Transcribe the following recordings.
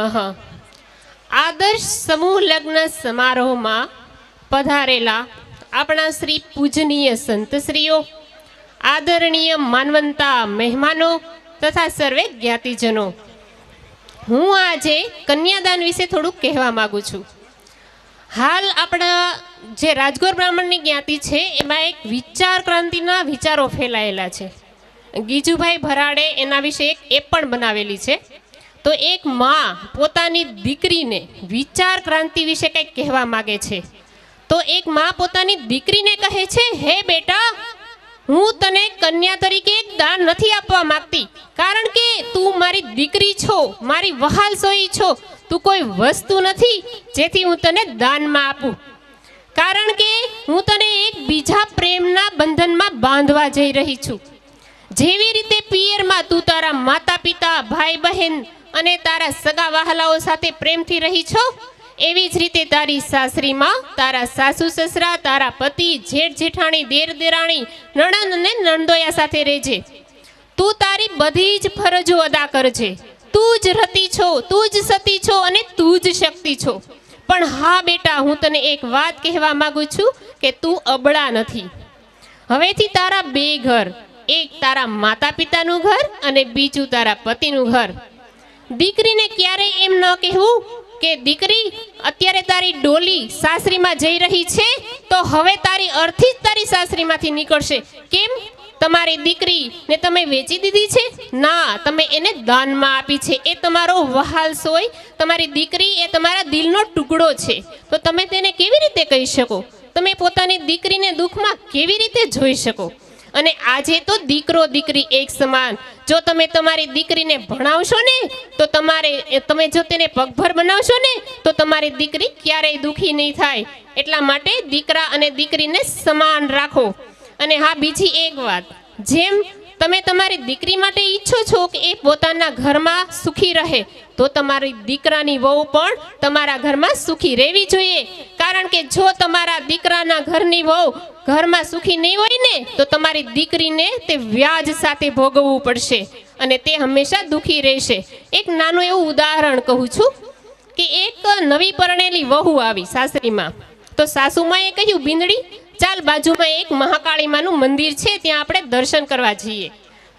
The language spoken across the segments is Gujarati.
નમઃ। આદર્શ સમૂહ લગ્ન સમારોહમાં પધારેલા આપણા શ્રી પૂજનીય સંતશ્રીઓ, આદરણીય માનવંતા મહેમાનો તથા સર્વે જ્ઞાતિજનો, હું આજે કન્યાદાન વિશે થોડુંક કહેવા માગું છું। હાલ આપણા જે રાજગોર બ્રાહ્મણની જ્ઞાતિ છે એમાં એક વિચાર ક્રાંતિના વિચારો ફેલાયેલા છે। ગીજુભાઈ ભરાડે એના વિશે એક એપ પણ બનાવેલી છે। તો એક માં પોતાની દીકરીને વિચાર ક્રાંતિ વિશે કંઈક કહેવા માગે છે। તો એક માં પોતાની દીકરીને કહે છે, હે બેટા, હું તને કન્યા તરીકે એક દાન નથી આપવા માંગતી, કારણ કે તું મારી દીકરી છો, મારી વહાલ સોઈ છો, તું કોઈ વસ્તુ નથી જેથી હું તને દાનમાં આપું, કારણ કે હું તને એક બીજા પ્રેમના બંધનમાં બાંધવા જઈ રહી છું। જેવી રીતે પિયરમાં તું તારા માતા પિતા, ભાઈ બહેન અને તારા સગા વહાલાઓ સાથે પ્રેમથી રહી છો, એવી જ રીતે તારી સાસરીમાં તારા સાસુ સસરા, તારા પતિ, જેઠ જેઠાણી, દેર દેરાણી, નણંદ અને નણદોયા સાથે રહેજે। તું તારી બધી જ ફરજો અદા કરજે। તું જ રતી છો, તું જ સતી છો અને તું જ શક્તિ છો। પણ હા બેટા, હું તને એક વાત કહેવા માંગુ છું કે તું અબળા નથી। હવેથી તારા બે ઘર, એક તારા માતા પિતાનું ઘર અને બીજું તારા પતિનું ઘર। દીકરીને ક્યારેય એમ ન કહેવું કે દીકરી, અત્યારે તારી ડોલી સાસરીમાં જઈ રહી છે તો હવે તારી અર્થી જ તારી સાસરીમાંથી નીકળશે। કેમ? તમારી દીકરીને તમે વેચી દીધી છે? ના, તમે એને દાનમાં આપી છે। એ તમારો વહાલ સોય, તમારી દીકરી એ તમારા દિલનો ટુકડો છે। તો તમે તેને કેવી રીતે કહી શકો? તમે પોતાની દીકરીને દુઃખમાં કેવી રીતે જોઈ શકો? અને આજે તો દીકરો દીકરી એક સમાન। જો તમે તમારી દીકરીને ભણાવશો ને તો તમે જો તેને પગભર બનાવશો ને તો તમારી દીકરી ક્યારેય દુઃખી નહીં થાય। એટલા માટે દીકરા અને દીકરીને સમાન રાખો। અને હા, બીજી એક વાત, જેમ તમે તમારી દીકરી માટે ઈચ્છો છો કે એ પોતાના ઘરમાં સુખી રહે, તો તમારી દીકરાની વહુ પણ તમારા ઘરમાં સુખી રહેવી જોઈએ। કારણ કે જો તમારા દીકરાના ઘરની વહુ ઘરમાં સુખી નહીં હોય ને તો તમારી દીકરીને તે વ્યાજ સાથે ભોગવવું પડશે અને તે હંમેશા દુઃખી રહેશે। એક નાનું એવું ઉદાહરણ કહું છું કે એક નવી પરણેલી વહુ આવી સાસરીમાં, તો સાસુમાએ કહ્યું, બિંદડી, ચાલ બાજુમાં એક મહાકાળીમાનું મંદિર છે, ત્યાં આપણે દર્શન કરવા જઈએ।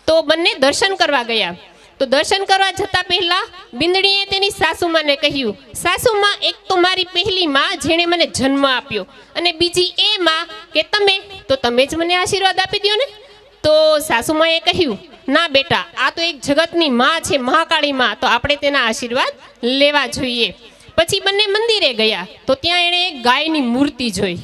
તો બંને દર્શન કરવા ગયા। તો દર્શન કરવા જતા પહેલા બિંદડીએ તેની સાસુમાને કહ્યું, સાસુમા, એક તો મારી પહેલી માં જેણે મને જન્મ આપ્યો, અને બીજી એ માં કે તમે જ મને આશીર્વાદ આપી દો ને। તો સાસુમાએ કહ્યું, ના બેટા, આ તો એક જગતની માં છે, મહાકાળી માં, તો આપણે તેના આશીર્વાદ લેવા જોઈએ। પછી બંને મંદિરે ગયા તો ત્યાં એણે એક ગાયની મૂર્તિ જોઈ।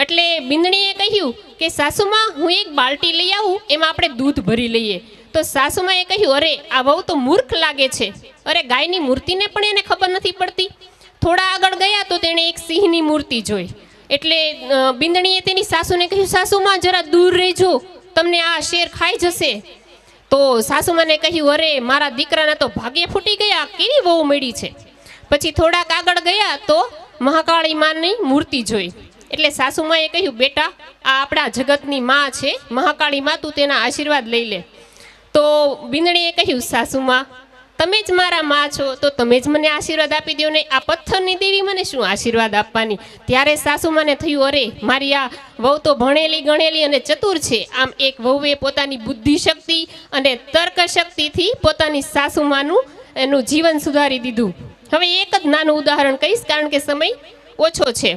એટલે બિંદણીએ કહ્યું કે સાસુમા, હું એક બાલટી લઈ આવું, એમાં આપણે દૂધ ભરી લઈએ। તો સાસુમાએ કહ્યું, અરે આ બહુ તો મૂર્ખ લાગે છે, અરે ગાયની મૂર્તિને પણ એને ખબર નથી પડતી। થોડા આગળ ગયા તો તેણે એક સિંહની મૂર્તિ જોઈ। એટલે બિંદણીએ તેની સાસુને કહ્યું, સાસુમા, જરા દૂર રહેજો, તમને આ શેર ખાઈ જશે। તો સાસુમાને કહ્યું, અરે મારા દીકરાના તો ભાગ્ય ફૂટી ગયા, કેવી વહુ મળી છે। પછી થોડાક આગળ ગયા તો મહાકાળી માની મૂર્તિ જોઈ। એટલે સાસુમાએ કહ્યું, બેટા, આ આપણા જગતની માં છે, મહાકાળી માં, તું તેના આશીર્વાદ લઈ લે। તો બિંદણીએ કહ્યું, સાસુમા, તમે જ મારા માં છો તો તમે જ મને આશીર્વાદ આપી દો ને, આ પથ્થરની દેવી મને શું આશીર્વાદ આપવાની। ત્યારે સાસુમાને થયું, અરે મારી આ વહુ તો ભણેલી ગણેલી અને ચતુર છે। આમ એક વહુએ પોતાની બુદ્ધિ શક્તિ અને તર્ક શક્તિથી પોતાની સાસુમાનું એનું જીવન સુધારી દીધું। હવે એક જ નાનું ઉદાહરણ કહીશ, કારણ કે સમય ઓછો છે।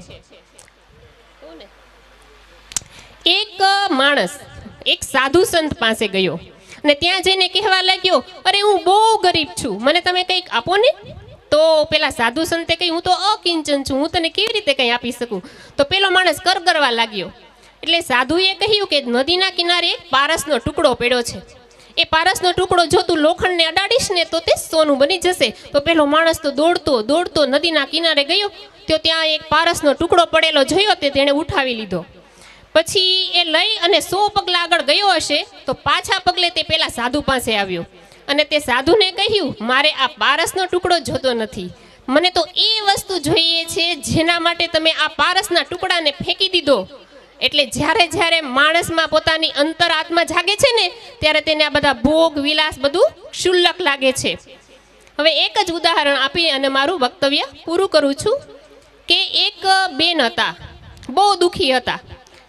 એક માણસ એક સાધુ સંત પાસે ગયો અને ત્યાં જઈને કહેવા લાગ્યો, અરે હું બહુ ગરીબ છું, મને તમે કંઈક આપો ને। તો પેલા સાધુ સંતે કહ્યું, હું તો અકિંચન છું, હું તને કેવી રીતે કંઈ આપી શકું। તો પેલો માણસ કરગરવા લાગ્યો। એટલે સાધુએ કહ્યું કે નદીના કિનારે એક પારસનો ટુકડો પડ્યો છે, એ પારસનો ટુકડો જો તું લોખંડને અડાડીશ ને તો તે સોનું બની જશે। તો પેલો માણસ તો દોડતો દોડતો નદીના કિનારે ગયો, તો ત્યાં એક પારસનો ટુકડો પડેલો જોયો, તે તેણે ઉઠાવી લીધો। પછી એ લઈ અને 100 પગલા આગળ ગયો હશે તો પાછા પગલે તે પેલા સાધુ પાસે આવ્યો અને તે સાધુને કહ્યું, મારે આ પારસનો ટુકડો જોતો નથી, મને તો એ વસ્તુ જોઈએ છે જેના માટે તમે આ પારસના ટુકડાને ફેંકી દીધો। એટલે જ્યારે જ્યારે માણસમાં પોતાની અંતર આત્મા જાગે છે ને ત્યારે તેને આ બધા ભોગ વિલાસ બધું ક્ષુલ્લક લાગે છે। હવે એક જ ઉદાહરણ આપી અને મારું વક્તવ્ય પૂરું કરું છું કે એક બેન હતા, બહુ દુઃખી હતા.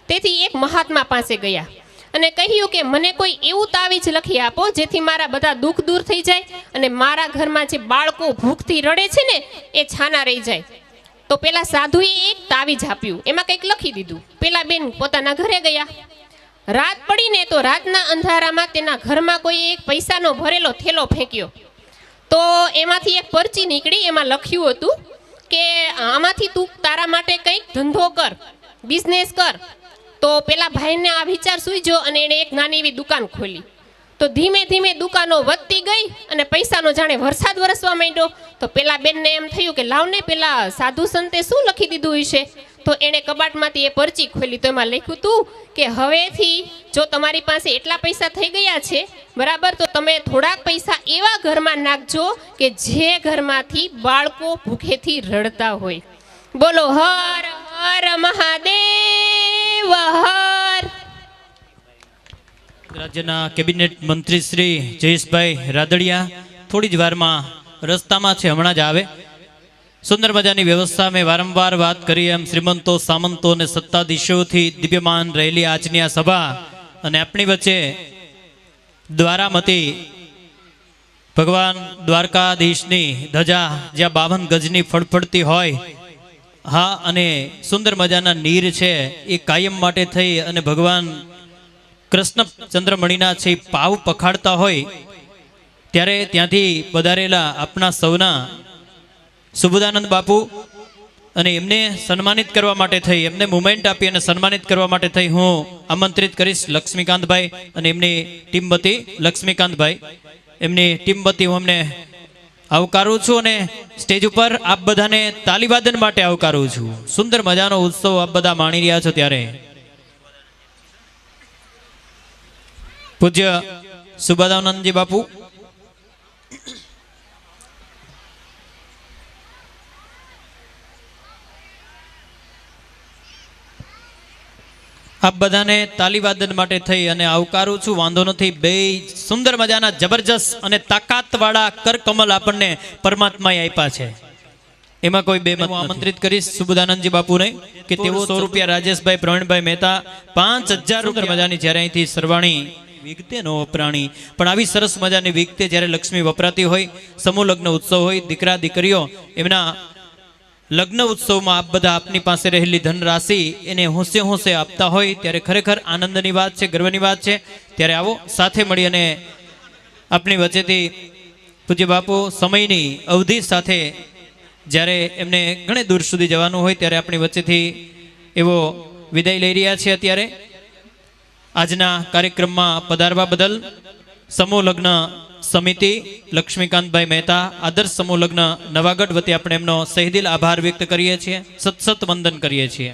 તેથી એક મહાત્મા પાસે ગયા અને કહ્યું કે મને કોઈ એવું તાવીજ લખી આપો જેથી મારા બધા દુઃખ દૂર થઈ જાય અને મારા ઘરમાં જે બાળકો ભૂખથી રડે છે ને એ છાના રહી જાય. તો પેલા સાધુએ એક તાવીજ આપ્યું, એમાં કંઈક લખી દીધું. પેલા બેન પોતાના ઘરે ગયા. રાત પડીને તો રાતના અંધારામાં તેના ઘરમાં કોઈ એક પૈસાનો ભરેલો થેલો ફેંક્યો. તો એમાંથી એક પરચી નીકળી, એમાં લખ્યું હતું કે આમાંથી તું તારા માટે કંઈક ધંધો કર, બિઝનેસ કર. તો પેલા ભાઈને આ વિચાર સૂઝ્યો અને એણે એક નાની એવી દુકાન ખોલી. તો ધીમે ધીમે દુકાનો વધતી ગઈ અને પૈસાનો જાણે વરસાદ વરસવા માંડ્યો. તો પેલા બેનને એમ થયું કે લાવને પેલા સાધુ સંતે શું લખી દીધું હશે. તો એણે કબાટમાંથી એ પરચી ખોલી. તો એમાં લખ્યું હતું કે હવેથી જો તમારી પાસે એટલા પૈસા થઈ ગયા છે બરાબર, તો તમે થોડાક પૈસા એવા ઘરમાં નાખજો કે જે ઘરમાંથી બાળકો ભૂખેથી રડતા હોય. બોલો હર હર મહાદેવ હર. રાજ્યના કેબિનેટ મંત્રી શ્રી જયેશભાઈ રાદડિયા થોડી જ વારમાં રસ્તામાં છે, હમણાં જ આવે. સુંદર મજાની વ્યવસ્થા મેં વારંવાર વાત કરી એમ શ્રીમંતો, સામંતો અને સત્તાધીશોથી દિવ્યમાન રહેલી આજની આ સભા અને આપણી વચ્ચે દ્વારામતી ભગવાન દ્વારકાધીશની ધજા જ્યાં 52 ગજની ફળફળતી હોય, હા, અને સુંદર મજાના નીર છે એ કાયમ માટે થઈ અને ભગવાન કૃષ્ણ ચંદ્રમણીના છે પાવ પખાડતા હોય ત્યારે ત્યાંથી પધારેલા આપણા સૌના સુબોધાનંદ બાપુ અને એમને સન્માનિત કરવા માટે થઈ, એમને મુમેન્ટ આપી અને સન્માનિત કરવા માટે થઈ હું આમંત્રિત કરીશ લક્ષ્મીકાંતભાઈ અને એમની ટીમ વતી લક્ષ્મીકાંતભાઈ, એમની ટીમ વતી હું અમને આવકારું છું અને સ્ટેજ ઉપર આપ બધાને તાલીવાદન માટે આવકારું છું. સુંદર મજાનો ઉત્સવ આપ બધા માણી રહ્યા છો ત્યારે પૂજ્ય સુબોધાનંદજી બાપુ આપ બધાને તાલીવાદન માટે થઈ અને આવકારું છું. વાંધો નથી, બે સુંદર મજાના જબરજસ્ત અને તાકાતવાળા કરકમલ આપણને પરમાત્માએ આપ્યા છે, એમાં કોઈ બે મત. આમંત્રિત કરીશ સુબોધાનંદજી બાપુને કે તેઓ 100 રૂપિયા રાજેશભાઈ પ્રવીણભાઈ મહેતા 5000 સુંદર મજાની જ્યારે અહીંથી સરવાણી વિગતે નો વપરાણી પણ આવી સરસ મજાની વિગતે જ્યારે લક્ષ્મી વપરાતી હોય, સમૂહ લગ્ન ઉત્સવ હોય, દીકરા દીકરીઓ એમના લગ્ન ઉત્સવમાં આપ બધા આપની પાસે રહેલી ધનરાશિ એને હોંશે હોંશે આપતા હોય ત્યારે ખરેખર આનંદની વાત છે, ગર્વની વાત છે. ત્યારે આવો સાથે મળી અને આપની વચ્ચેથી પૂજ્ય બાપુ સમયની અવધિ સાથે જ્યારે એમને ઘણે દૂર સુધી જવાનું હોય ત્યારે આપણી વચ્ચેથી એવો વિદાય લઈ રહ્યા છે. અત્યારે આજના કાર્યક્રમમાં પધારવા બદલ સમૂહ લગ્ન સમિતિ લક્ષ્મીકાંતભાઈ મહેતા આદર્શ સમૂહ લગ્ન નવાગઢ વતી આપણે એમનો સહેદિલ આભાર વ્યક્ત કરીએ છીએ, સત વંદન કરીએ છીએ.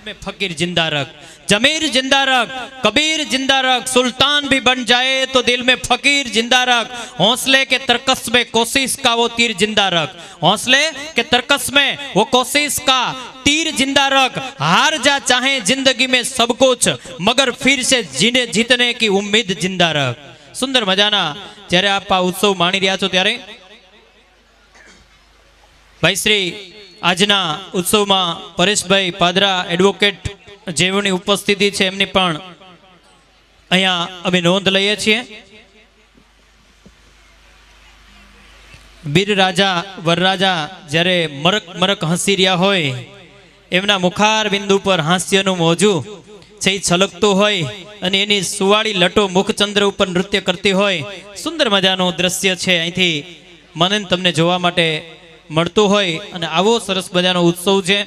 में फकीर जिंदा रख, जमीर जिंदा रख, कबीर जिंदा रख, सुल्तान भी बन जाए तो दिल में फकीर जिंदा रख, हौसले के तरकस में कोशिश का वो तीर जिंदा रख, हौसले के तरकस में वो कोशिश का तीर जिंदा रख, हार जा चाहे जिंदगी में सब कुछ मगर फिर से जीतने की उम्मीद जिंदा रख. सुंदर मजाना જ્યારે આપ આ ઉત્સવ માણી રહ્યા છો ત્યારે ભાઈ શ્રી આજના ઉત્સવમાં પરેશભાઈ પાદરા એડવોકેટ જેઓની ઉપસ્થિતિ છે એમની પણ અહીંયા અમે નોંધ લઈએ છીએ. વીર રાજા વરરાજા જ્યારે મરક મરક હસી રહ્યા હોય, એમના મુખાર બિંદુ પર હાસ્યનું મોજું છે છલકતું હોય અને એની સુવાળી લટો મુખચંદ્ર ઉપર નૃત્ય કરતી હોય, સુંદર મજાનું દ્રશ્ય છે અહીંથી મને તમને જોવા માટે મળતું હોય. અને આવો સરસ મજાનો ઉત્સવ છે,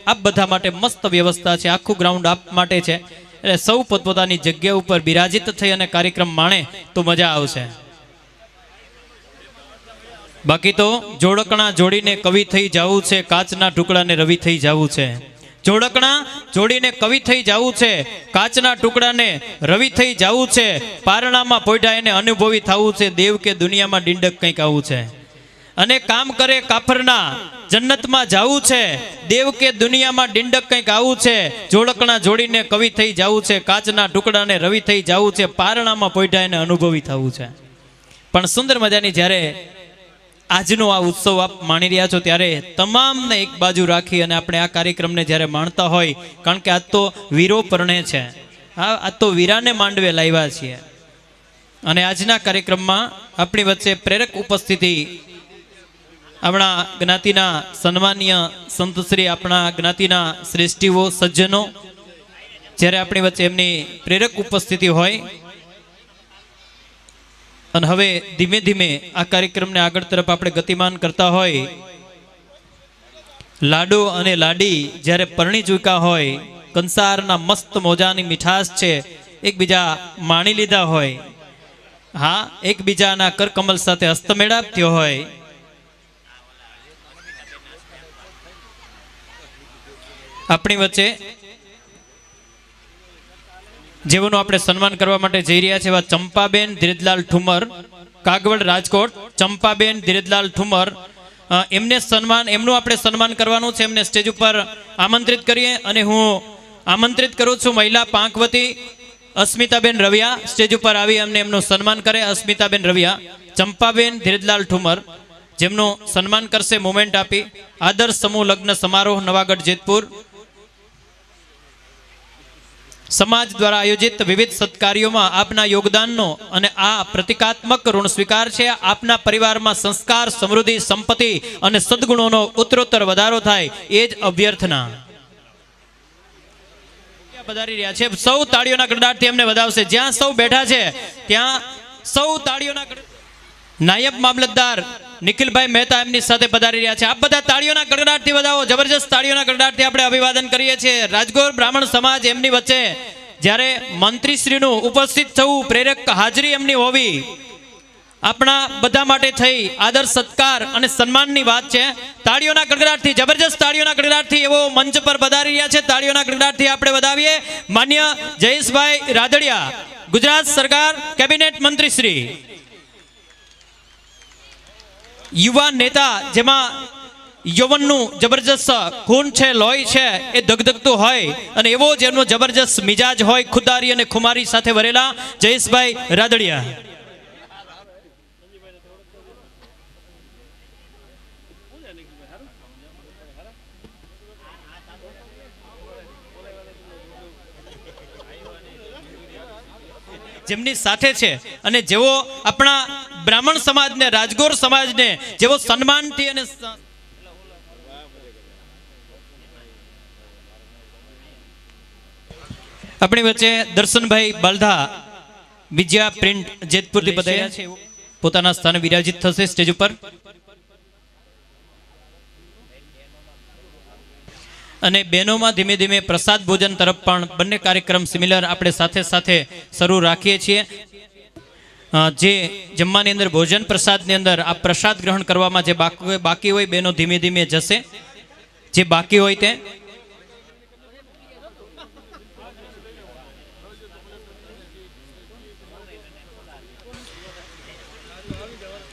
આપ બધા માટે મસ્ત વ્યવસ્થા છે, આખું ગ્રાઉન્ડ આપ માટે છે, એટલે સૌ પોતપોતાની જગ્યા ઉપર બિરાજિત થઈ અને કાર્યક્રમ માણે તો મજા આવશે. બાકી તો જોડકણા જોડીને કવિ થઈ જવું છે, કાચના ટુકડાને રવિ થઈ જવું છે. જોડકણા જોડીને કવિ થઈ જવું છે, કાચના ટુકડાને રવિ થઈ જવું છે, પારણામાં પોઢા એને અનુભવી થવું છે, દેવ કે દુનિયામાં ડીંડક કંઈક આવું છે. અને કામ કરે કાફરના જન્નતમાં જાવું છે, દેવ કે દુનિયામાં ડિંડક કંઈક આવું છે, જોડકણા જોડીને કવિ થઈ જાવું છે, કાચના ટુકડાને રવિ થઈ જાવું છે, પારણામાં પોઈઢાઈને અનુભવી થવું છે. પણ સુંદર મજાની જ્યારે આજનો આ ઉત્સવ આપ માણી રહ્યા છો ત્યારે તમામને એક બાજુ રાખી અને આપણે આ કાર્યક્રમને જ્યારે માણતા હોય, કારણ કે આજ તો વીરો પરણે છે, આ તો વીરાને માંડવે લાવ્યા છીએ. અને આજના કાર્યક્રમમાં આપણી વચ્ચે પ્રેરક ઉપસ્થિતિ આપણા જ્ઞાતિના સન્માનીય સંતશ્રી, આપણા જ્ઞાતિના શ્રેષ્ઠીઓ સજ્જનો, જ્યારે આપણી વચ્ચે એમની પ્રેરક ઉપસ્થિતિ હોય અને હવે ધીમે ધીમે આ કાર્યક્રમને આગળ તરફ આપણે ગતિમાન કરતા હોય, લાડો અને લાડી જ્યારે પરણી ચૂક્યા હોય, કંસારના મસ્ત મોજાની મીઠાશ છે એકબીજા માણી લીધા હોય, હા એકબીજાના કરકમલ સાથે હસ્તમેળાપ થયો હોય, આપણી વચ્ચે જેઓનું આપણે સન્માન કરવા માટે જઈ રહ્યા છે એવા ચંપાબેન ધીરજલાલ ઠુમર, કાગવડ રાજકોટ. ચંપાબેન ધીરજલાલ ઠુમર, એમનું આપણે સન્માન કરવાનું છે. એમને સ્ટેજ ઉપર આમંત્રિત કરીએ અને હું આમંત્રિત કરું છું મહિલા પાંખવતી અસ્મિતાબેન રવિયા સ્ટેજ ઉપર આવી અમને એમનું સન્માન કરે. અસ્મિતાબેન રવિયા, ચંપાબેન ધીરજલાલ ઠુમર જેમનું સન્માન કરશે મોમેન્ટ આપી. આદર્શ સમૂહ લગ્ન સમારોહ નવાગઢ જેતપુર સમાજ દ્વારા આયોજિત વિવિધ સત્કાર્યોમાં આપના યોગદાનનો અને આ પ્રતિકાત્મક ઋણ સ્વીકાર છે. આપના પરિવારમાં સંસ્કાર, સમૃદ્ધિ, સંપત્તિ અને સદગુણોનો ઉત્તરોત્તર વધારો થાય એ જ અભ્યર્થના. પધારી રહ્યા છે, સૌ તાળીઓના ગડગડાટથી એમને વધાવશે. જ્યાં સૌ બેઠા છે ત્યાં સૌ તાળીઓના. નાયબ મામલતદાર નિખિલભાઈ મહેતા એમની સાથે પધારી રહ્યા છે. આપ બધા તાળીઓના ગડગડાટથી વધાવો. જબરજસ્ત તાળીઓના ગડગડાટથી આપણે અભિવાદન કરીએ છીએ. રાજગોર બ્રાહ્મણ સમાજ એમની વચ્ચે જ્યારે મંત્રીશ્રીનું ઉપસ્થિત થવું, પ્રેરક હાજરી એમની હોવી આપણા બધા માટે થઈ આદર સત્કાર અને સન્માનની વાત છે. તાળીઓના ગડગડાટથી, જબરજસ્ત તાળીઓના ગડગડાટથી એવો મંચ પર પધારી રહ્યા છે. તાળીઓના ગડગડાટથી આપણે વધાવીએ માન્ય જયેશભાઈ રાદડિયા, ગુજરાત સરકાર કેબિનેટ મંત્રીશ્રી, યુવા નેતા જેમાં યૌવનનું જબરજસ્ત ખૂન છે, લોહી છે એ ધગધગતું હોય અને એવો જેમનો જબરજસ્ત મિજાજ હોય, ખુદારી અને ખુમારી સાથે ભરેલા જયેશભાઈ રાદડિયા. જેમની સાથે છે અને જેઓ આપણા બ્રાહ્મણ સમાજને, રાજગોર સમાજને જેવો સન્માનથી અને આપણી વચ્ચે દર્શનભાઈ બાલધા વિજયા પ્રિન્ટ જેતપુરથી પધાર્યા છે, પોતાના સ્થાને વિરાજિત થશે સ્ટેજ ઉપર. અને બહેનોમાં ધીમે ધીમે પ્રસાદ ભોજન તરફ પણ બંને કાર્યક્રમ સિમિલર આપણે સાથે સાથે શરૂ રાખીએ છીએ. જે જમવાની અંદર ભોજન પ્રસાદની અંદર આ પ્રસાદ ગ્રહણ કરવામાં જે બાકી હોય બહેનો ધીમે ધીમે જશે. જે બાકી હોય તે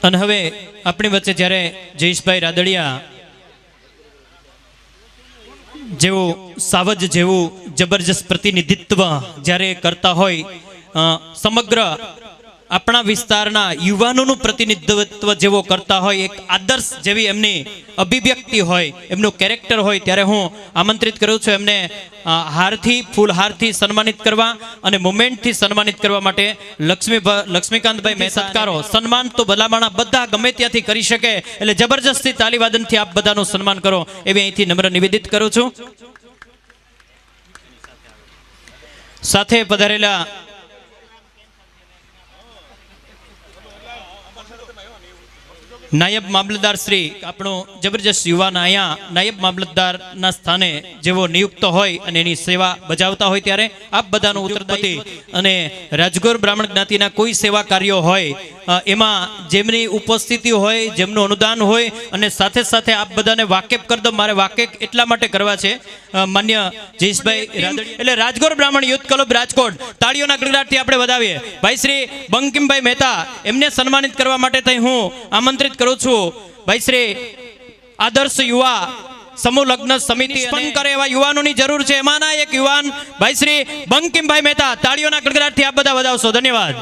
અને હવે આપણી વચ્ચે જ્યારે જયેશભાઈ રાદડિયા જેવું સાવજ જેવું જબરજસ્ત પ્રતિનિધિત્વ જ્યારે કરતા હોય, સમગ્ર આપણા વિસ્તારના યુવાનોનું પ્રતિનિધિત્વ જેવો કરતા હોય, એક આદર્શ જેવી એમની અભિવ્યક્તિ હોય, એમનું કેરેક્ટર હોય, ત્યારે હું આમંત્રિત કરું છું એમને હારથી, ફૂલહારથી સન્માનિત કરવા અને મોમેન્ટથી સન્માનિત કરવા માટે લક્ષ્મીકાંતભાઈ મહેસતકારો. સન્માન તો ભલામણા બધા ગમે ત્યાંથી કરી શકે, એટલે જબરજસ્તી તાલીવાદનથી આપ બધાનું સન્માન કરો એવી અહીંથી નમ્ર નિવેદિત કરું છું. સાથે પધારેલા નાયબ મામલતદાર શ્રી, આપણો જબરજસ્ત યુવાન અહીંયા નાયબ મામલતદારના સ્થાને જેવો નિયુક્ત હોય અને એની સેવા બજાવતા હોય, ત્યારે આપ બધાનું ઉત્તરદાયી અને રાજગોર બ્રાહ્મણ જ્ઞાતિના કોઈ સેવા કાર્યો હોય એમાં જેમની ઉપસ્થિતિ હોય, જેમનું અનુદાન હોય અને સાથે સાથે આપ બધાને વાકેફ કરી દો. મારે વાકેફ એટલા માટે કરવા છે માન્ય જયેશભાઈ રાદડિયા, એટલે રાજગોર બ્રાહ્મણ યુથ ક્લબ રાજકોટ, તાળીઓના ગડગડાટથી આપણે વધાવીએ. ભાઈ શ્રી બંકિમભાઈ મહેતા એમને સન્માનિત કરવા માટે થઈ હું આમંત્રિત કરું છું ભાઈ શ્રી આદર્શ યુવા સમૂહ લગ્ન સમિતિ સ્પંદ કરે એવા યુવાનોની જરૂર છે. એમાંના એક યુવાન ભાઈ શ્રી બંકિમભાઈ મહેતા, તાળીઓના ગડગડાટથી આપ બધા વધાવશો. ધન્યવાદ.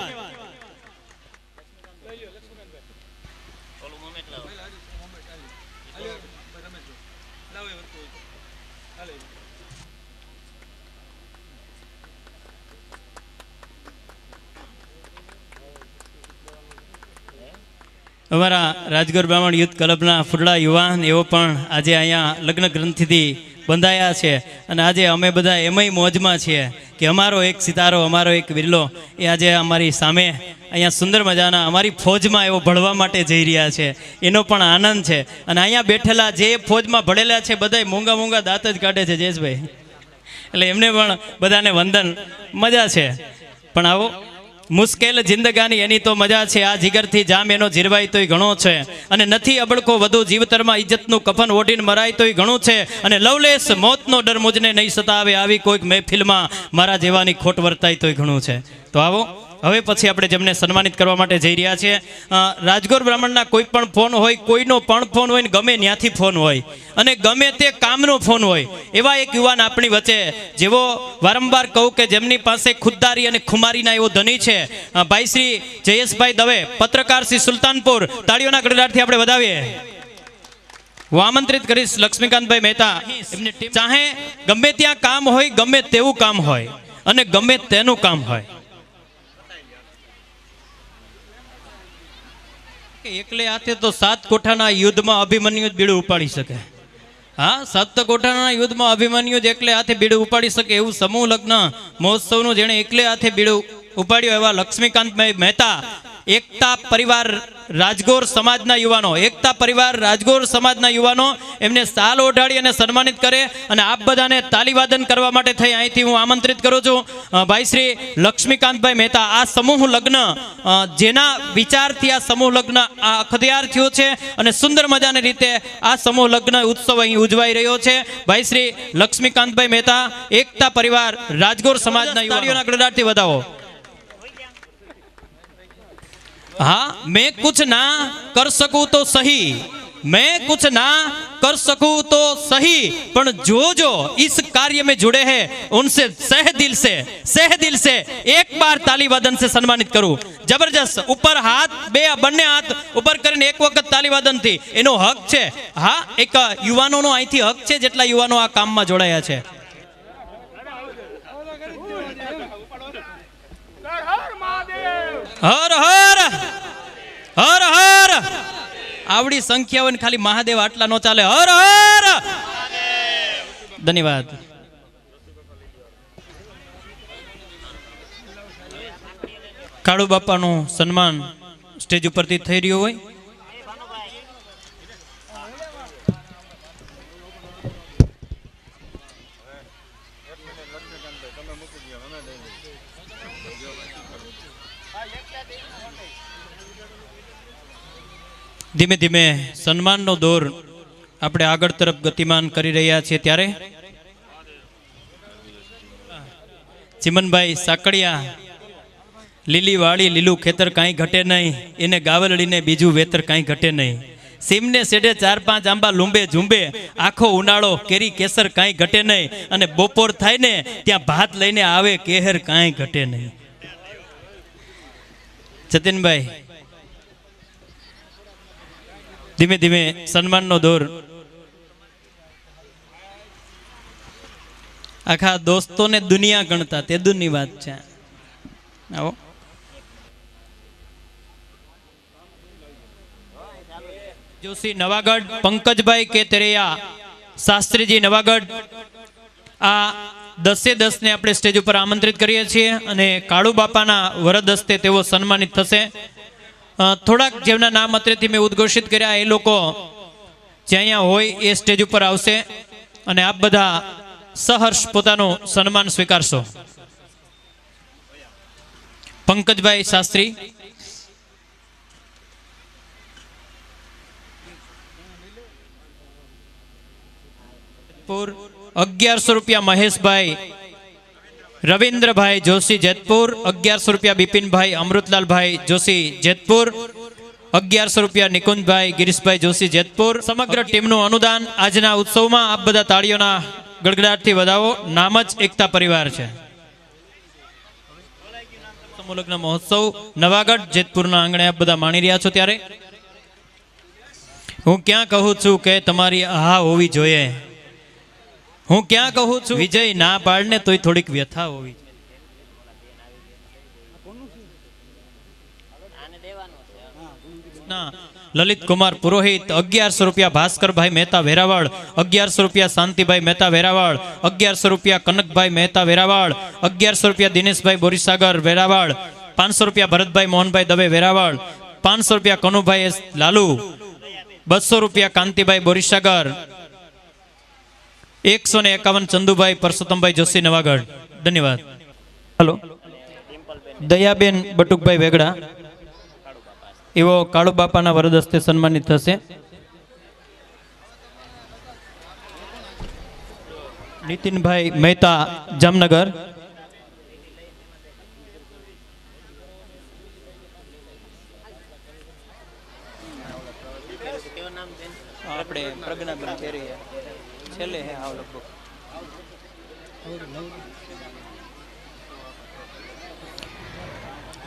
અમારા રાજગોર બ્રાહ્મણ યુથ ક્લબના ફૂટડા યુવાન એવો પણ આજે અહીંયા લગ્ન ગ્રંથિથી બંધાયા છે. અને આજે અમે બધા એમય મોજમાં છીએ કે અમારો એક સિતારો, અમારો એક વિરલો એ આજે અમારી સામે અહીંયા સુંદર મજાના અમારી ફોજમાં એવો ભળવા માટે જઈ રહ્યા છે. એનો પણ આનંદ છે. અને અહીંયા બેઠેલા જે ફોજમાં ભળેલા છે બધાય મૂંગા મૂંગા દાંત જ કાઢે છે જયેશભાઈ. એટલે એમને પણ બધાને વંદન. મજા છે. પણ આવો મુશ્કેલ જિંદગાની એની તો મજા છે. આ જીગરથી જામ એનો જીરવાય તોય ઘણો છે. અને નથી અબડકો વધુ જીવતરમાં ઇજ્જતનું કફન ઓઢીને મરાય તોય ઘણું છે. અને લવલેસ મોતનો ડર મુજને નહીં સતાવે, આવી કોઈક મહેફિલમાં મારા જેવાની ખોટ વર્તાય તોય ઘણું છે. તો આવો હવે પછી આપણે જેમને સન્માનિત કરવા માટે જઈ રહ્યા છીએ, રાજગોર બ્રાહ્મણના કોઈ પણ ફોન હોય, કોઈનો પણ ફોન હોય ને ગમે ત્યાંથી ફોન હોય અને ગમે તે કામનો ફોન હોય, એવા એક યુવાન આપણી વચ્ચે જેવો વારંવાર કહું કે જેમની પાસે ખુદદારી અને ખુમારીના એવો ધની છે, ભાઈ શ્રી જયેશભાઈ દવે, પત્રકાર શ્રી સુલતાનપુર. તાળીઓના ગડગડાટથી આપણે વધાવીએ. હું આમંત્રિત કરીશ લક્ષ્મીકાંતભાઈ મહેતા. એમને ચાહે ગમે ત્યાં કામ હોય, ગમે તેવું કામ હોય અને ગમે તેનું કામ હોય, એકલે હાથે તો 7 કોઠાના યુદ્ધમાં અભિમન્યુ જ બીડું ઉપાડી શકે. હા, 7 કોઠાના યુદ્ધમાં અભિમન્યુ જ એકલે હાથે બીડું ઉપાડી શકે એવું સમૂહ લગ્ન મહોત્સવનું જેણે એકલે હાથે બીડું ઉપાડ્યું એવા લક્ષ્મીકાંતભાઈ મહેતા, એકતા પરિવાર રાજગોર સમાજના યુવાનો, એકતા પરિવાર રાજગોર સમાજના યુવાનો એમને સાલ ઓઢાડી અને સન્માનિત કરે. અને આપ બધાને તાલીવાદન કરવા માટે થઈ અહીંથી હું આમંત્રિત કરું છું ભાઈ શ્રી લક્ષ્મીકાંતભાઈ મહેતા. આ સમૂહ લગ્ન જેના વિચારથી આ સમૂહ લગ્ન આ અખત્યાર થયો છે અને સુંદર મજાની રીતે આ સમૂહ લગ્ન ઉત્સવ અહીં ઉજવાઈ રહ્યો છે. ભાઈ શ્રી લક્ષ્મીકાંતભાઈ મહેતા, એકતા પરિવાર રાજગોર સમાજના યુવાનોના ગડગડાટથી વધાવો. हाँ, मैं कुछ ना कर सकूं तो सही, मैं कुछ ना कर सकूं तो सही, पर जो इस कार्य में जुड़े हैं उनसे सह दिल से एक बार ताली वादन से सम्मानित करूं. जबरदस्त. ऊपर हाथ, बे बन्ने हाथ ऊपर કરીને એક વખત તાલી વાદન થી એનો હક છે. હા, એક યુવાનોનો અહીંથી હક છે જેટલા યુવાનો આ કામમાં જોડાયા છે. હર હર હર હર. આવડી સંખ્યા હોય ને ખાલી મહાદેવ આટલા નો ચાલે. હર હર. ધન્યવાદ. કાળુ બાપાનું સન્માન સ્ટેજ ઉપરથી થઈ રહ્યું હોય. ધીમે ધીમે સન્માનનો દોર આપણે આગળ તરફ ગતિમાન કરી રહ્યા છીએ ત્યારે ચિમનભાઈ સાકડિયા, લીલી વાળી લીલું ખેતર કાંઈ ઘટે નહીં, એને ગાવલડીને બીજું વેતર કાંઈ ઘટે નહીં. સીમને સેડે 4-5 આંબા લૂંબે ઝૂંબે, આખો ઉનાળો કેરી કેસર કાંઈ ઘટે નહીં, અને બપોર થાય ને ત્યાં ભાત લઈને આવે કેહર કાંઈ ઘટે નહીં. જતીનભાઈ, ધીમે ધીમે સન્માનનો દોર. આખા દોસ્તોને દુનિયા ગણતા તે દુની વાત છે. આવો. જોશી નવાગઢ, પંકજભાઈ કેતરિયા, શાસ્ત્રીજી નવાગઢ, આ 10-10 ને આપણે સ્ટેજ ઉપર આમંત્રિત કરીએ છીએ અને કાળુ બાપાના વરદ હસ્તે તેઓ સન્માનિત થશે. થોડાક જેમના નામ અત્રેથી મેં ઉદ્ઘોષિત કર્યા એ લોકો જે અહીંયા હોય એ સ્ટેજ ઉપર આવશે અને આપ બધા સહર્ષ પોતાનું સન્માન સ્વીકારશો. પંકજભાઈ શાસ્ત્રી, 1100 રૂપિયા મહેશભાઈ. રવિન્દ્રભાઈ જોશી જેતપુર 1100 રૂપિયા. બિપિનભાઈ અમૃતલાલભાઈ જોશી જેતપુર ₹1100 નિકુંજભાઈ ગિરીશભાઈ જોશી જેતપુર. સમગ્ર ટીમનું અનુદાન આજના ઉત્સવમાં આપ બધા તાળીઓના ગડગડાટથી વધાવો. નામ જ એકતા પરિવાર છે. સમૂહ લગ્ન મહોત્સવ નવાગઢ જેતપુરના આંગણે આપ બધા માણી રહ્યા છો ત્યારે હું ક્યાં કહું છું કે તમારી આહા હોવી જોઈએ. હું ક્યાં કહું છું વિજય ના પાડને તોય થોડીક વ્યથા હોવી. લલિત કુમાર પુરોહિત ₹1100 ભાસ્કરભાઈ મહેતા વેરાવળ, ₹1100 શાંતિભાઈ મહેતા વેરાવળ, ₹1100 કનકભાઈ મહેતા વેરાવળ, ₹1100 દિનેશભાઈ બોરીસાગર વેરાવળ, ₹500 ભરતભાઈ મોહનભાઈ દવે વેરાવળ, ₹500 કનુભાઈ એસ લાલુ, ₹200 કાંતિભાઈ બોરીસાગર, 151 ચંદુભાઈ પરસોત્તમભાઈ જોશી નવાગઢ. ધન્યવાદ. હલો દયાબેન બટુકભાઈ વેગડા એવો કાળુ બાપાના વરદ હસ્તે સન્માનિત થશે. નીતિનભાઈ મહેતા જામનગર, આપણે પ્રજ્ઞાબેન કેરી છેલ્લે હે આવ લગભગ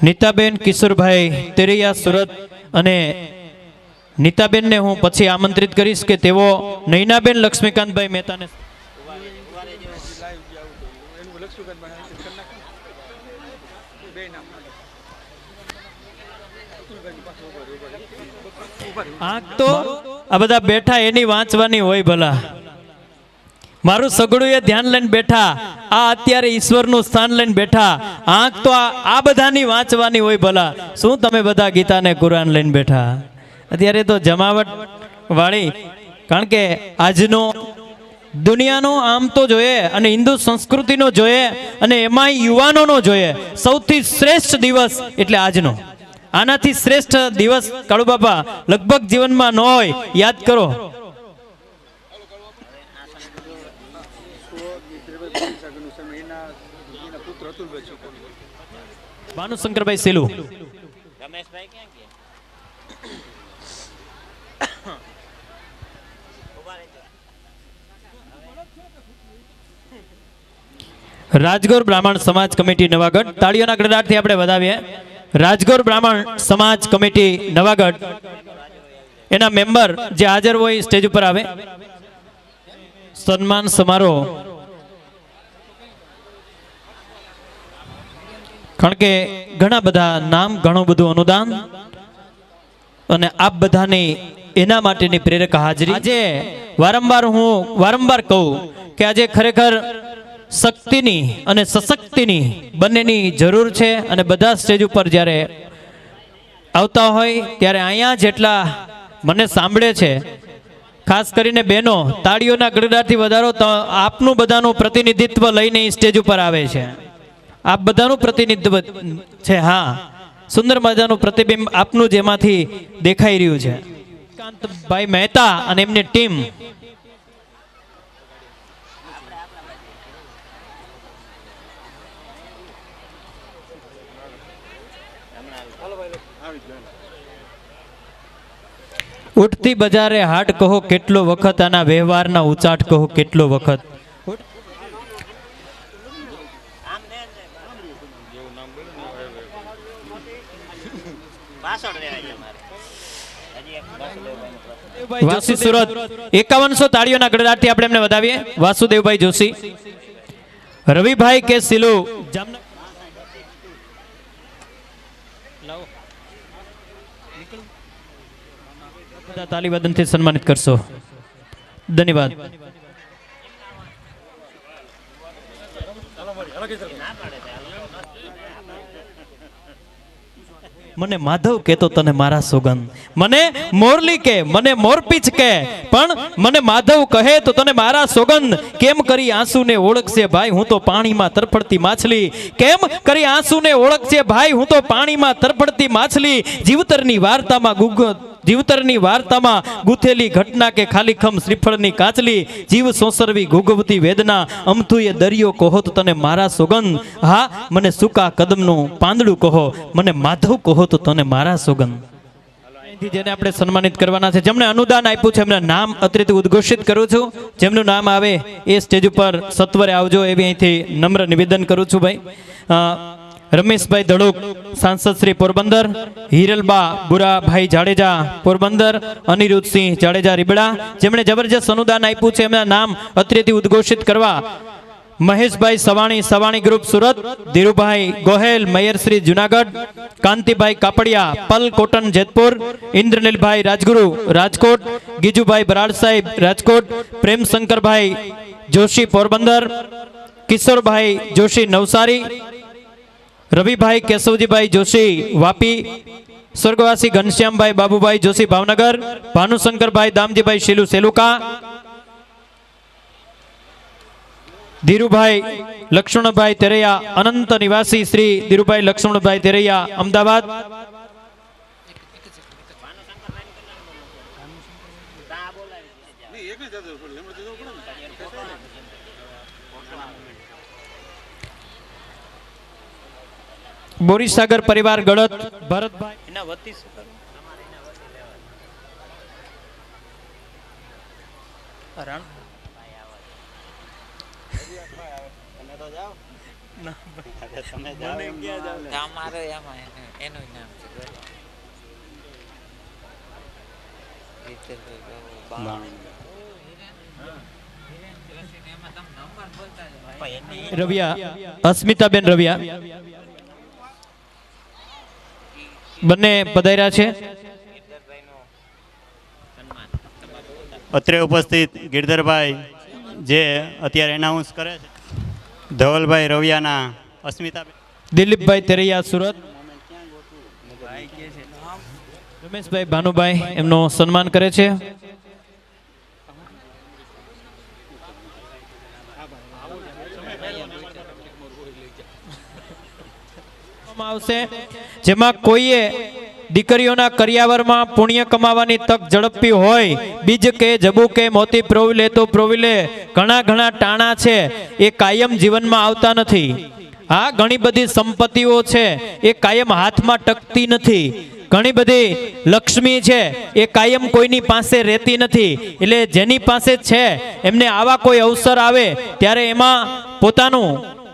નીતાબેન કિશોરભાઈ તેરિયા સુરત. અને નીતાબેનને હું પછી આમંત્રિત કરીશ કે તેઓ નૈનાબેન લક્ષ્મીકાંતભાઈ મહેતાને આંખ તો આ બધા બેઠા એની વાંચવાની હોય ભલા. મારું સગડું એ ધ્યાન લઈને બેઠા, આ અત્યારે ઈશ્વરનું સ્થાન લઈને બેઠા. આંખ તો આ બધાની વાંચવાની હોય ભલા. શું તમે બધા ગીતાને કુરાન લઈને બેઠા? અત્યારે તો જમાવટ વાળી, કારણ કે આજનો દુનિયાનો આમ તો જોઈએ અને હિન્દુ સંસ્કૃતિનો જોઈએ અને એમાં યુવાનોનો જોઈએ. સૌથી શ્રેષ્ઠ દિવસ એટલે આજનો. આનાથી શ્રેષ્ઠ દિવસ કાળુ બાપા લગભગ જીવનમાં ન હોય. યાદ કરો. ભાનુશંકરભાઈ સેલુ, રાજગોર બ્રાહ્મણ સમાજ કમિટી નવાગઢ. તાળીઓના ગડગડાટથી આપણે વધાવીએ. રાજગોર બ્રાહ્મણ સમાજ કમિટી નવાગઢ એના મેમ્બર જે હાજર હોય સ્ટેજ ઉપર આવે. સન્માન સમારોહ, કારણ કે ઘણા બધા નામ, ઘણું બધું અનુદાન અને આપ બધાની એના માટેની પ્રેરક હાજરી. આજે વારંવાર કહું કે આજે ખરેખર શક્તિની અને સશક્તિની બંનેની જરૂર છે. અને બધા સ્ટેજ ઉપર જ્યારે આવતા હોય ત્યારે અહીંયા જેટલા મને સાંભળે છે, ખાસ કરીને બહેનો, તાળીઓના ગડગડાટથી વધારો. તો આપનું બધાનું પ્રતિનિધિત્વ લઈને સ્ટેજ ઉપર આવે છે. આપ બધાનું પ્રતિનિધિત્વ છે. હા, સુંદર મજાનું પ્રતિબિંબ આપનું જેમાંથી દેખાઈ રહ્યું છે. કાંતભાઈ મહેતા અને એમની ટીમ ઉઠતી બજારે હાટ કહો કેટલો વખત, આના વ્યવહારના ઉચાટ કહો કેટલો વખત. વાસી સુરત 5100 તાળીઓના ગડગડાટથી આપણે એમને વધાવીએ. વાસુદેવભાઈ જોશી, રવિભાઈ કે સિલુ જામનગર. તાલીવાદનથી સન્માનિત કરશો. ધન્યવાદ. મને માધવ કહેતો તને મારા સોગંદ, મને મોરલી કે મને મોરપીચ કે પણ મને માધવ કહે તો તને મારા સોગંદ. કેમ કરી આંસુને ઓળખશે ભાઈ હું તો પાણીમાં તરફડતી માછલી, કેમ કરી આંસુને ઓળખશે ભાઈ હું તો પાણીમાં તરફડતી માછલી. જીવતરની વાર્તામાં ગૂથેલી ઘટના કે ખાલીખમ શ્રીફળની કાચલી. જીવ સોસરવી ઘૂઘવતી વેદના, અમથું એ દરિયો કહો તો તને મારા સોગંદ. હા, મને સૂકા કદમનું પાંદડું કહો, મને માધવ કહો તો તને મારા સોગંદ. અહીંથી જેને આપણે સન્માનિત કરવાના છે, જેમણે અનુદાન આપ્યું છે એમના નામ અત્રેથી ઉદ્ઘોષિત કરું છું. જેમનું નામ આવે એ સ્ટેજ ઉપર સત્વરે આવજો એવી અહીંથી નમ્ર નિવેદન કરું છું. ભાઈ રમેશભાઈ ધડુક સાંસદ શ્રી પોરબંદર, હિરલબા બુરાભાઈ જાડેજા પોરબંદર, અનિરુદ્ધસિંહ જાડેજા રીબડા, જેમણે જબરજસ્ત અનુદાન આપ્યું છે એમના નામ અત્રેથી ઉદ્ઘોષિત કરવા મહેશભાઈ સવાણી સવાણી ગ્રુપ સુરત, ધીરુભાઈ ગોહેલ મયરશ્રી જુનાગઢ, કાંતિભાઈ કાપડિયા પલ કોટન જેતપુર, ઇન્દ્રનીલભાઈ રાજગુરુ રાજકોટ, ગીજુભાઈ બરાડ સાહેબ રાજકોટ, પ્રેમશંકરભાઈ જોશી પોરબંદર, કિશોરભાઈ જોશી નવસારી, રવિભાઈ કેશવજીભાઈ જોશી વાપી, સ્વર્ગવાસી ઘનશ્યામભાઈ બાબુભાઈ જોશી ભાવનગર, ભાનુશંકરભાઈ દામજીભાઈ શીલુ સેલુકા, ધીરુભાઈ લક્ષ્મણભાઈ તેરૈયા અનંત નિવાસી શ્રી ધીરુભાઈ લક્ષ્મણભાઈ તેરૈયા અમદાવાદ, બોરીસાગર પરિવાર ગળત ભરતભાઈ એના વતી રવિયા અસ્મિતાબેન રવિયા બંને પધાર્યા છે. અત્રે ઉપસ્થિત ગિરધરભાઈ જે અત્યારે એનાઉન્સ કરે છે, ધવલભાઈ રવિયાના અસ્મિતાબેન, દિલીપભાઈ તેરૈયા સુરત, રમેશભાઈ ભાનુભાઈ એમનું સન્માન કરે છે. આવશે જેમાં કોઈએ દીકરીઓના કરિયાવરમાં પુણ્ય કમાવાની તક ઝડપી હોય, બીજ કે જબુ કે મોતી પ્રોવિલે તો પ્રોવિલે ઘણા ટાણા છે એ કાયમ જીવનમાં આવતા નથી. હા, ઘણી બધી સંપત્તિઓ છે એ કાયમ હાથમાં ટકતી નથી, ઘણી બધી લક્ષ્મી છે એ કાયમ કોઈની પાસે રહેતી નથી. એટલે જેની પાસે છે એમને આવા કોઈ અવસર આવે ત્યારે એમાં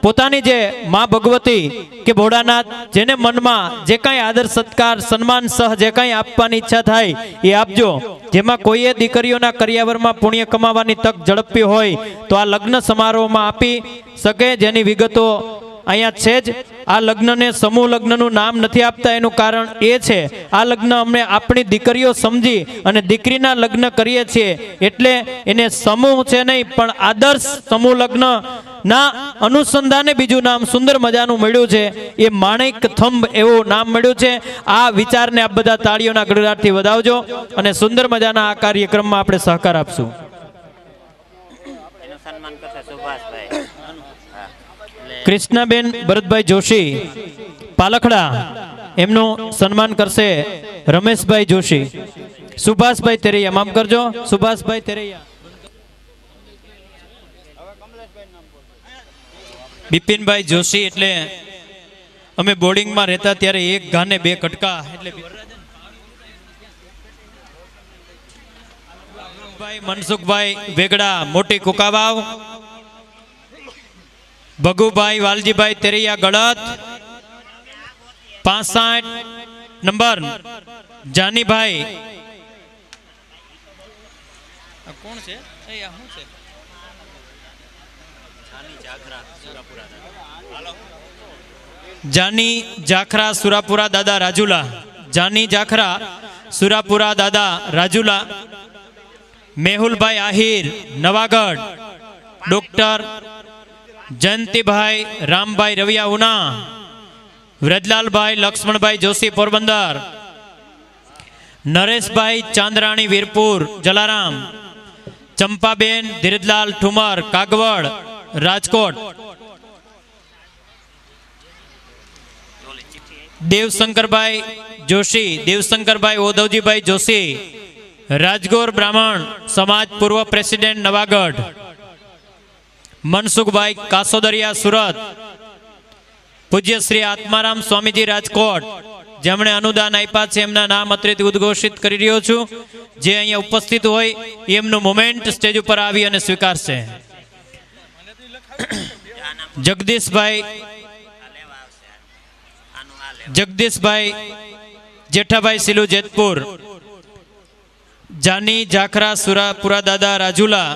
પોતાની જે માં ભગવતી કે ભોળાનાથ જેને મનમાં જે કાંઈ આદર સત્કાર સન્માન સહ જે કાંઈ આપવાની ઈચ્છા થાય એ આપજો. જેમાં કોઈએ દીકરીઓના કરિયાવરમાં પુણ્ય કમાવાની તક ઝડપી હોય તો આ લગ્ન સમારોહમાં આપી શકે, જેની વિગતો અહીંયા છે જ. આ લગ્નને સમૂહ લગ્નનું નામ નથી આપતા એનું કારણ એ છે આ લગ્ન અમને આપણી દીકરીઓ સમજી અને દીકરીના લગ્ન કરીએ છીએ એટલે એને સમૂહ છે નહીં પણ આદર્શ સમૂહ લગ્ન ના અનુસંધાને બીજું નામ સુંદર મજાનું મળ્યું છે, એ માણેક થંભ એવું નામ મળ્યું છે. આ વિચારને આપ બધા તાળીઓના ગડગડાટથી વધાવજો અને સુંદર મજાના આ કાર્યક્રમમાં આપણે સહકાર આપશું. કૃષ્ણાબેન ભરતભાઈ જોશી પાલખડા એમનું સન્માન કરશે રમેશભાઈ જોશી. સુભાષભાઈ તેરૈયા, માફ કરજો, સુભાષભાઈ તેરૈયા. બિપિનભાઈ જોશી એટલે અમે બોર્ડિંગમાં રહેતા ત્યારે એક ઘાને બે કટકા એટલે મનસુખભાઈ વેગડા મોટી કુકાવાવ, ભગુભાઈ વાલજીભાઈ તેરૈયા ગળત 65 નંબર, જાનીભાઈ કોણ છે જાની જાખરા સુરાપુરા દાદા રાજુલા, જાની જાખરા સુરાપુરા દાદા રાજુલા, મેહુલભાઈ આહિર નવાગઢ, ડોક્ટર જયંતિભાઈ રામભાઈ રવિયા ઉના, વ્રજલાલભાઈ લક્ષ્મણભાઈ જોશી પોરબંદર, નરેશભાઈ ચાંદરાણી વીરપુર જલારામ, ચંપાબેન ધીરજલાલ ઠુમર કાગવડ રાજકોટ, દેવશંકરભાઈ જોશી દેવશંકરભાઈ ઓધવજીભાઈ જોશી રાજગોર બ્રાહ્મણ સમાજ પૂર્વ પ્રેસિડેન્ટ નવાગઢ, મનસુખભાઈ કાસોદરિયા સુરત, પૂજ્ય શ્રી આત્મારામ સ્વામીજી રાજકોટ, જેમણે અનુદાન આપ્યા છે એમના નામ અત્રેથી ઉદ્ઘોષિત કરી રહ્યો છું. જે અહીંયા ઉપસ્થિત હોય એમનું મોમેન્ટ સ્ટેજ ઉપર આવી અને સ્વીકારશે. જગદીશભાઈ જેઠાભાઈ સિલુ જેતપુર, જાની જાખરા સુરાપુરા દાદા રાજુલા,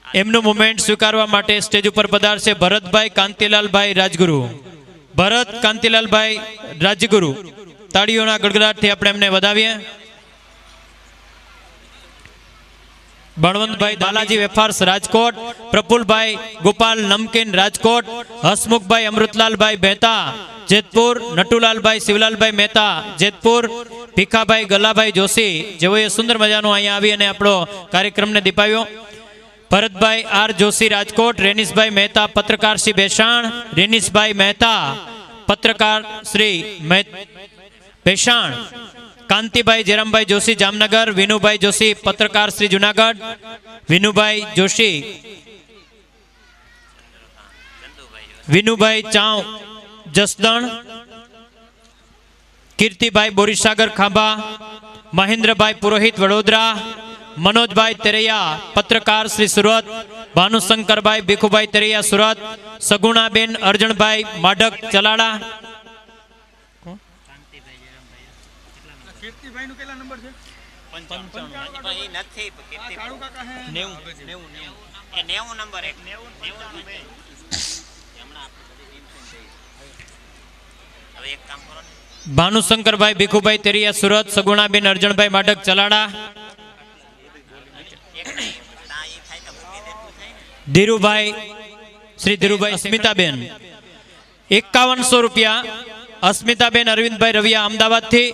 એમનું મુમેન્ટ સ્વીકારવા માટે સ્ટેજ ઉપર પધારશે. ભરતભાઈ કાંતિલાલભાઈ રાજગુરુ, ભરત કાંતિલાલભાઈ રાજગુરુ, તાળીઓના ગડગડાટથી આપણે એમને વધાવીએ. બળવંતભાઈ બાલાજી વેફાર્સ રાજકોટ, પ્રફુલભાઈ ગોપાલ નમકીન રાજકોટ, હસમુખભાઈ અમૃતલાલભાઈ મહેતા જેતપુર, નટુલાલભાઈ શિવલાલભાઈ મહેતા જેતપુર, ભીખાભાઈ ગલાભાઈ જોશી, જેઓએ સુંદર મજાનો અહીંયા આવી અને આપણો કાર્યક્રમને દીપાવ્યો. ભરતભાઈ આર જોશી રાજકોટ, રેનીશભાઈ મહેતા પત્રકાર શ્રી ભેસાણ, રેનીશભાઈ મહેતા પત્રકાર શ્રી ભેસાણ, કાંતિભાઈ જેરામભાઈ જોશી જામનગર, વિનુભાઈ જોશી પત્રકાર શ્રી જુનાગઢ, વિનુભાઈ જોશી, વિનુભાઈ ચાવ જસદણ, કીર્તિભાઈ બોરીસાગર ખાંભા, મહેન્દ્રભાઈ પુરોહિત વડોદરા, મનોજભાઈ તેરૈયા પત્રકાર શ્રી સુરત, ભાનુશંકરભાઈ ભીખુભાઈ તેરૈયા સુરત, સગુણાબેન અર્જણભાઈ માઢક ચલાડા. ભાનુશંકરભાઈ ભીખુભાઈ તેરૈયા સુરત, સગુણાબેન અર્જણભાઈ માઢક ચલાડા. ધીરુભાઈ શ્રી ધીરુભાઈ અસ્મિતાબેન 5100 રૂપિયા. અસ્મિતાબેન અરવિંદભાઈ રવિયા અમદાવાદ થી.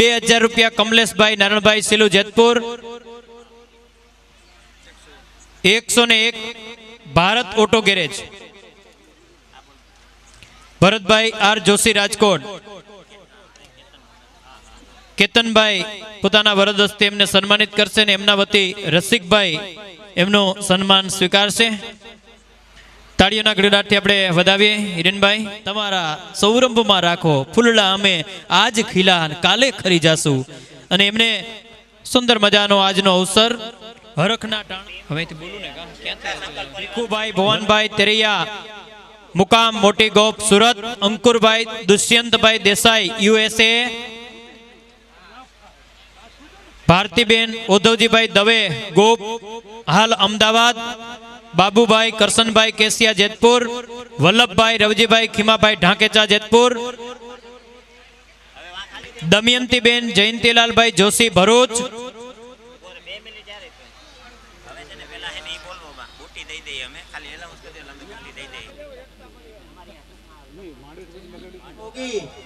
2000 રૂપિયા કમલેશભાઈ નારણભાઈ સિલુ જેતપુર. 101 ભારત ઓટો ગેરેજ, ભરતભાઈ આર જોશી રાજકોટ. કેતનભાઈ પોતાના વરદ હસ્તે એમને સન્માનિત કરશે અને એમના વતી રસિકભાઈ એમનું સન્માન સ્વીકારશે. તાળીઓના ગડગડાટથી આપણે વધાવીએ. હિરેનભાઈ, તમારા સૌરંભમાં રાખો ફૂલડા અમે આજ ખીલા કાલે ખરી જાશું. અને એમને સુંદર મજાનો આજનો અવસર હરખના ટાણ હવેથી બોલું ને ભીખુભાઈ ભવનભાઈ તેરૈયા મુકામ મોટી ગોપ સુરત, અંકુરભાઈ દુષ્યંતભાઈ દેસાઈ USA, ભારતીબેન ઉદ્ધવજીભાઈ દવે ગોપ હાલ અમદાવાદ, બાબુભાઈ કરશનભાઈ કેસિયા જેતપુર, વલ્લભભાઈ રવજીભાઈ ખીમાભાઈ ઢાંકેચા જેતપુર, દમયંતીબેન જયંતીલાલભાઈ જોશી ભરૂચ,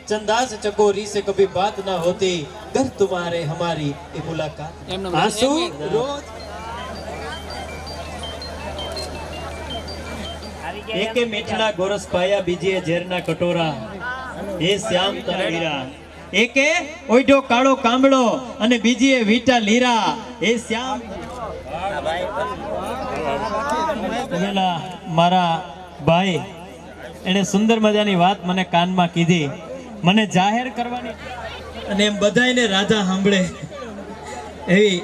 चंदा से चकोरी से कभी बात ना होती, घर तुम्हारे हमारी ये मुलाकात. आंसू रोज एके मीठड़ा गोरस पाया बीजे झेरना कटोरा, हे श्याम तनवीरा. एके ओइडो काळो कांबळो અને બીજીએ વીટા લીરા, હે શ્યામ. પેલા મારા ભાઈ એને સુંદર મજાની વાત મને કાનમાં કીધી, મને જાહેર કરવાની અને એમ બધાયને રાજા સાંભળે એવી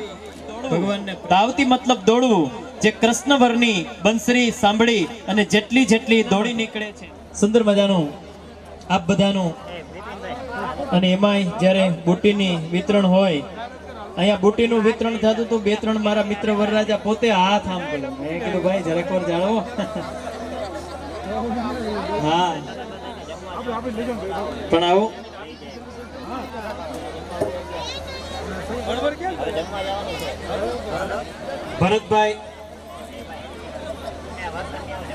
ભગવાનને પ્રાવતી મતલબ દોડવું. જે કૃષ્ણવર્ણી બંસરી સાંભળી અને જેટલી જેટલી દોડી નીકળે છે. સુંદર મજાનું આપ બધાનું. અને એમાંય જ્યારે બુટીની વિતરણ હોય, અહીંયા બુટીનું વિતરણ થતું તો 2-3 મારા મિત્ર વરરાજા પોતે હાથ આમ કર્યો. મેં કીધું ભાઈ જરાક વાર જાણો. હા પણ આવો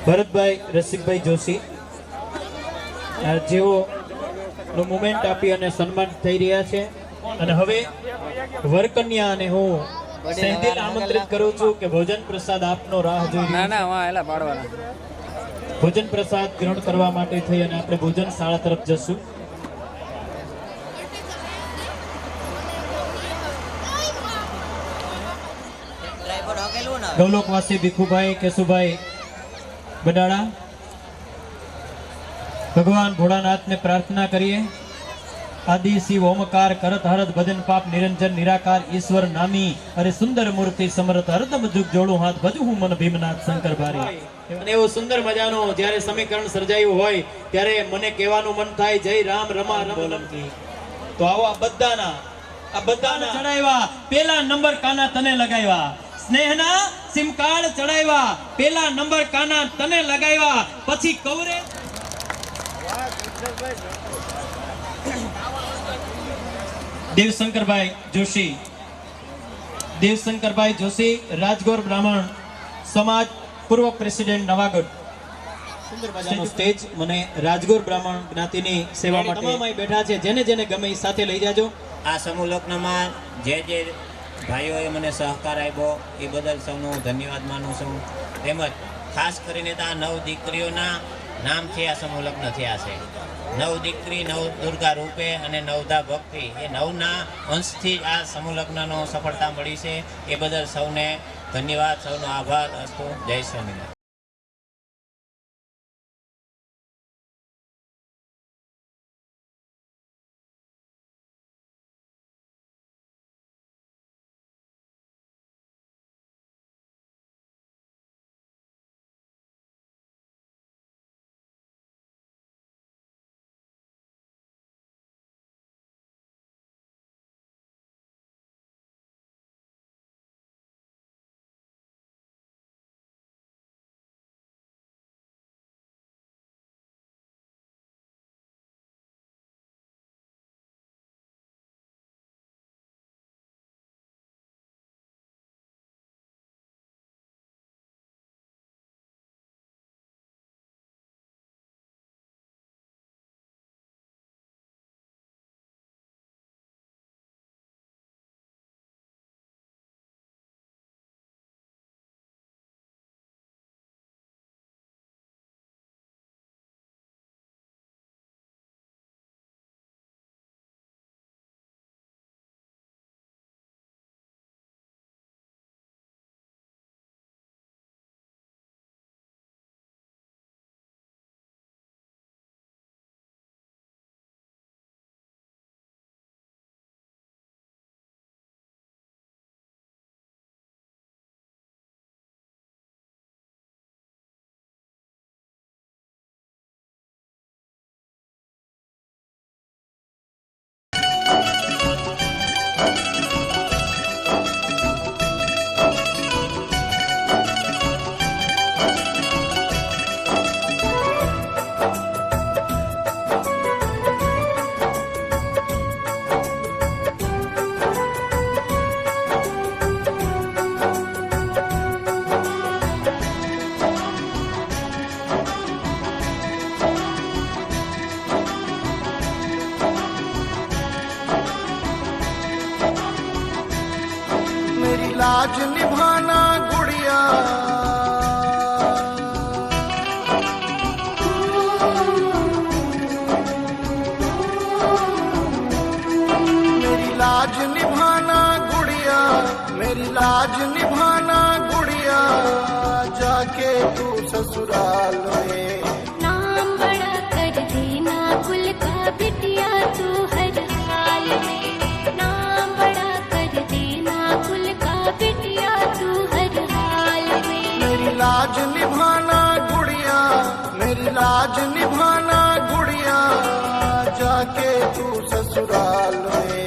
ભરતભાઈ રસિકભાઈ જોશી જેઓ નું મુમેન્ટ આપી અને સન્માન થઈ રહ્યા છે. અને હવે વરકન્યા અને હું સહેદિલ આમંત્રિત કરું છું કે ભોજન પ્રસાદ આપનો રાહ જોઈ ભોજન પ્રસાદ ગ્રહણ કરવા માટે થઈ અને આપણે ભોજન શાળા તરફ જશું. ગૌલોકવાસી ભીખુભાઈ કેશુભાઈ બડાળા, ભગવાન ભોળાનાથને પ્રાર્થના કરીએ આદિ શિવ ઓમકાર કરત હરત ભજન પાપ નિરંજન નિરાકાર ઈશ્વર નામી અરે સુંદર મૂર્તિ સમરત હરદમ જુગ જોડું હાથ ભજુ હું મન ભીમનાથ શંકર ભારી. અને એવું સુંદર મજાનું જ્યારે સમીકરણ સર્જાયું હોય ત્યારે મને કહેવાનું મન થાય જય રામ રમા રમ લમકી. તો આવો આ બધાના ચડાવ્યા પેલા નંબર કાના તને લગાવ્યા, સ્નેહના સિમકાર્ડ ચડાવ્યા પેલા નંબર કાના તને લગાવ્યા, પછી કવરે દેવશંકરભાઈ જોશી રાજગોર બ્રાહ્મણ સમાજ પૂર્વ પ્રેસિડેન્ટ નવાગઢ. સુંદર મજાનું સ્ટેજ મને રાજગોર બ્રાહ્મણ જ્ઞાતિની સેવા માટે તમામ અહીં બેઠા છે. જેને જેને ગમે એ સાથે લઈ જાજો. આ સમૂહ લગ્નમાં જે ભાઈઓએ મને સહકાર આપ્યો એ બદલ સૌનો ધન્યવાદ માનું છું. તેમજ ખાસ કરીને તો આ 9 દીકરીઓના નામથી આ સમૂહ લગ્ન થયા છે. 9 દીકરી 9 દુર્ગા રૂપે અને 9દા ભક્તિ એ 9ના અંશથી આ સમૂહ લગ્નનો સફળતા મળી છે. એ બદલ સૌને ધન્યવાદ, સૌનો આભાર અસ્તુ. જય સ્વામિનારાયણ. लाज निभाना गुड़िया मेरी लाज निभाना गुड़िया, मेरी लाज निभाना गुड़िया, जाके तू ससुराल में नाम बड़ा कर देना कुल का बिटिया तू हर हाल में, नाम बड़ा कर देना कुल का बिटिया तू हर हाल में। मेरी लाज निभाना गुड़िया, मेरी लाज निभाना गुड़िया, जाके तू ससुराल में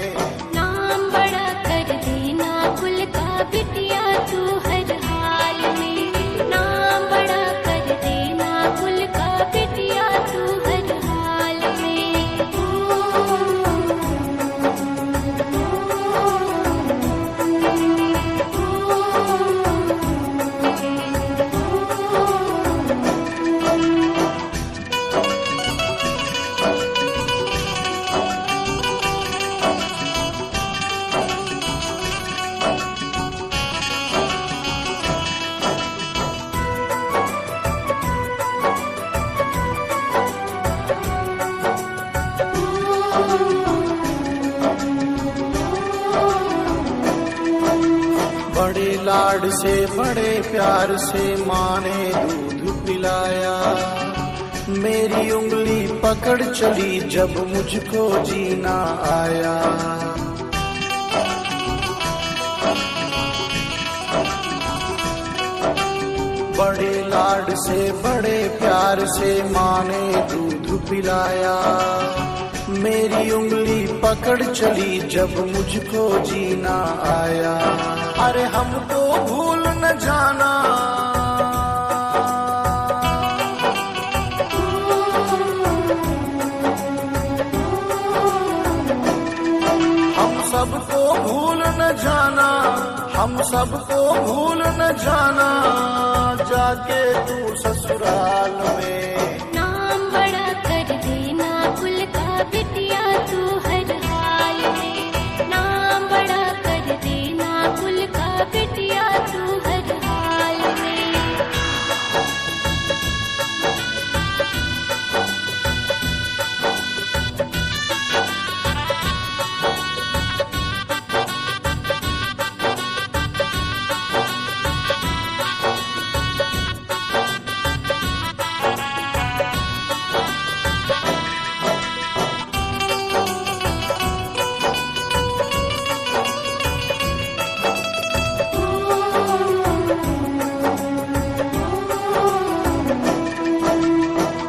नाम बड़ा कर देना कुल का बिटिया तू हर हाल में, नाम बड़ा कर देना कुल का बिटिया तू हर हाल बड़े लाड से बड़े प्यार से माँ ने दूध पिलाया, मेरी उंगली पकड़ चली जब मुझको जीना आया। बड़े लाड से बड़े प्यार से माँ ने दूध पिलाया। मेरी उंगली पकड़ चली जब मुझको जीना आया। अरे हमको भूल न जाना, हम सबको भूल न जाना, हम सबको भूल न जाना, जाके तू ससुराल में। नाम बड़ा कर देना कुल का बिटिया तू हर हाल में। नाम बड़ा कर देना कुल का बिटिया तू हर हाल में।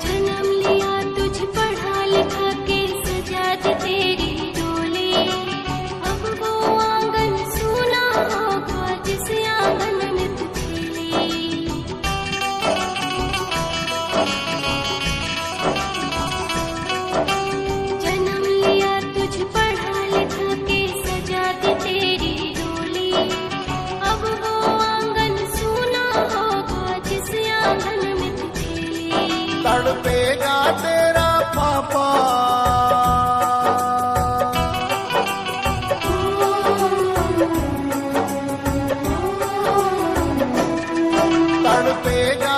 जन्म लिया तुझ पढ़ा लिखा के सजा दी तेरी डोली। अब वो आंगन सूना होगा जिस आंगन में तू खेली। जन्म लिया तुझ पढ़ा लिखा के सजा दी तेरी डोली। अब वो आंगन सूना होगा जिस आंगन में तू खेली। तड़पेगा तेरा पापा, तड़पेगा